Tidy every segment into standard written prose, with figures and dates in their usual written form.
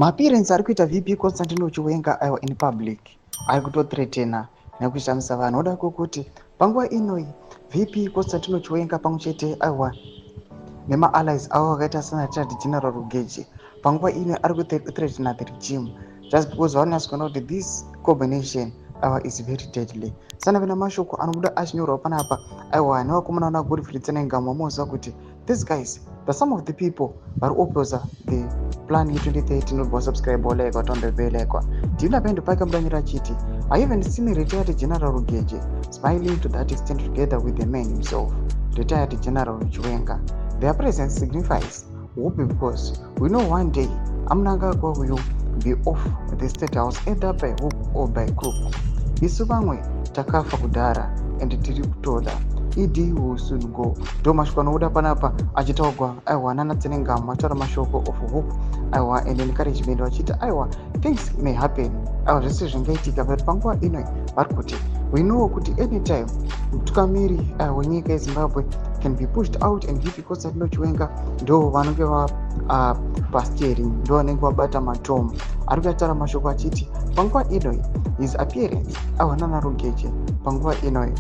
Maappearance ari kuita VP Constantino Chiwenga aiwa in public ari kutothreatena nekushamisa vanhu. Oda kuti panguva inoi VP Constantino Chiwenga pamwe chete aiwa nema-allies avo vakaita sana Richard General Rugeji panguva ino ari kuthreatena the regime just because vanonyatsokuona kuti this combination is very deadly. Sana vena mashoko anobuda achinyorwa panapa aiwa nevakomana vana Godfrey Tsenengamwa moziva kuti these guys the some of the people vari opposa the plan ye2030 nobva subscribe olekwa tondobelekwa ndina pendo pake mudanyira achiti I even seen retired General Rugeji smiling to that extent together with the man himself, retired General Chiwenga. Their presence signifies hope because we know one day Amnangagwa will be off the state house either by hook or by crook. Isu vamwe takafa kudhara and tiri kutoda ED will soon go. Ndo mashoko anobuda panapa achitaugwa aiwa nana Tsenengamwa achitaura mashoko of hope aiwa and encouragement vachiti aiwa things may happen aiwa zvese zvingaitika but panguva inoi vari kuti we know kuti anytime mutungamiri wenyika yeZimbabwe can be pushed out and VP Constantino Chiwenga ndo vanenge pasteering, ndo vanenge vabata matomu. Ari kutaura mashoko achiti panguva inoi his appearance aiwa nana Rugeji panguva inoi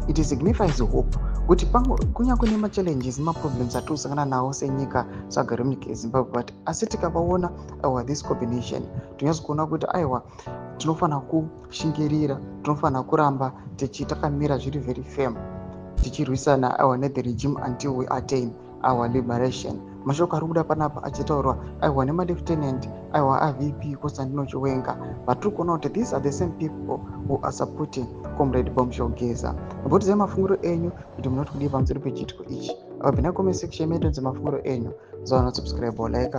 it signifies hope kuti kunyange nemachallenges nemaproblems atinosangana nawo senyika sagara munyika yeZimbabwe but asi tikavaona aiwa this combination tonyatsokuona kuti aiwa tinofanira kushingirira, tinofanira kuramba takamira zviri very firm tichirwisana aiwa nethe regime until we attain our liberation. Mashoko ari kuda panapa achitaurwa aiwa nemalieutenant aiwa aVP Constantino Chiwenga vatiri kuona kuti these are the same people who are supporting Comrade Bombshell Geza. Bvutizai mafungiro enyu kuti munoti kudii pamusoro pechitiko ichi. Abva comment section medu dzemafungiro enyu. Zona subscribe or like